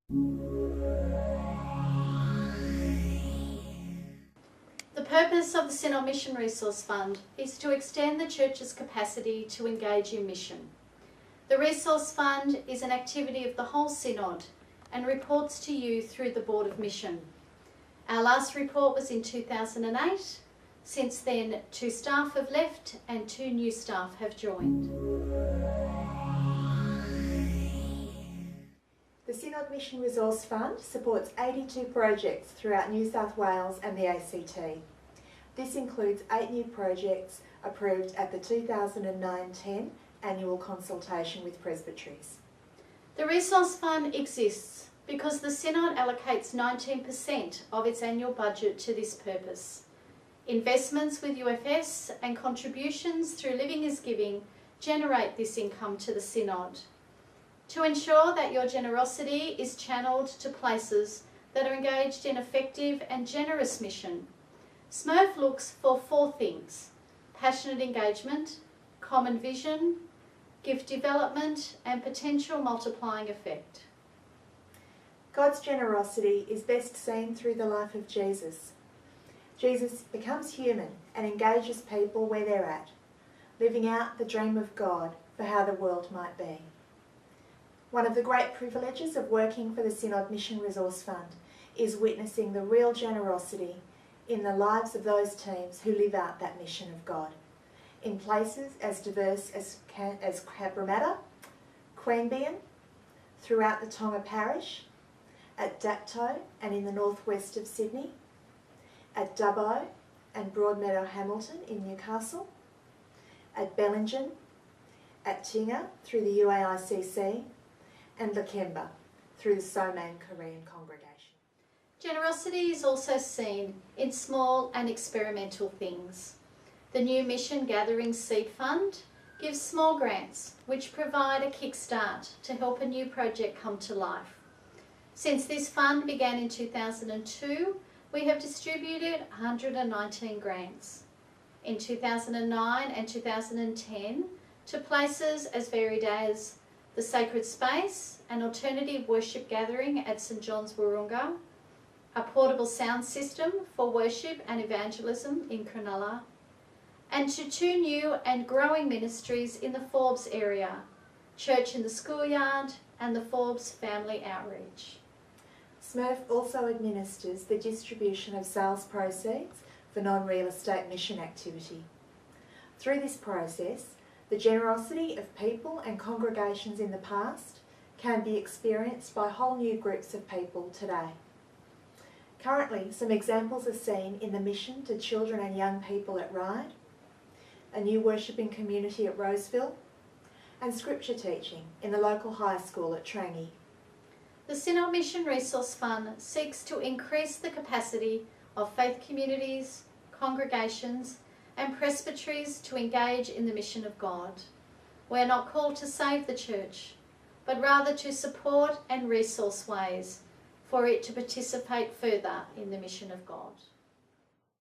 The purpose of the Synod Mission Resource Fund is to extend the Church's capacity to engage in mission. The Resource Fund is an activity of the whole Synod and reports to you through the Board of Mission. Our last report was in 2008. Since then, 2 staff have left and 2 new staff have joined. The Synod Mission Resource Fund supports 82 projects throughout New South Wales and the ACT. This includes 8 new projects approved at the 2009-10 annual consultation with presbyteries. The Resource Fund exists because the Synod allocates 19% of its annual budget to this purpose. Investments with UFS and contributions through Living is Giving generate this income to the Synod. To ensure that your generosity is channelled to places that are engaged in effective and generous mission, SMRF looks for 4 things: passionate engagement, common vision, gift development and potential multiplying effect. God's generosity is best seen through the life of Jesus. Jesus becomes human and engages people where they're at, living out the dream of God for how the world might be. One of the great privileges of working for the Synod Mission Resource Fund is witnessing the real generosity in the lives of those teams who live out that mission of God, in places as diverse as Cabramatta, Queanbeyan, throughout the Tonga Parish, at Dapto and in the northwest of Sydney, at Dubbo and Broadmeadow Hamilton in Newcastle, at Bellingen, at Tinga through the UAICC, and Lakemba through the Soman Korean congregation. Generosity is also seen in small and experimental things. The new Mission Gathering Seed Fund gives small grants which provide a kickstart to help a new project come to life. Since this fund began in 2002, we have distributed 119 grants. In 2009 and 2010, to places as varied as the Sacred Space, an alternative worship gathering at St John's Wahroonga, a portable sound system for worship and evangelism in Cronulla, and to 2 new and growing ministries in the Forbes area, Church in the Schoolyard and the Forbes Family Outreach. SMRF also administers the distribution of sales proceeds for non-real estate mission activity. Through this process, the generosity of people and congregations in the past can be experienced by whole new groups of people today. Currently, some examples are seen in the mission to children and young people at Ryde, a new worshipping community at Roseville, and scripture teaching in the local high school at Trangie. The Synod Mission Resource Fund seeks to increase the capacity of faith communities, congregations and presbyteries to engage in the mission of God. We are not called to save the Church, but rather to support and resource ways for it to participate further in the mission of God.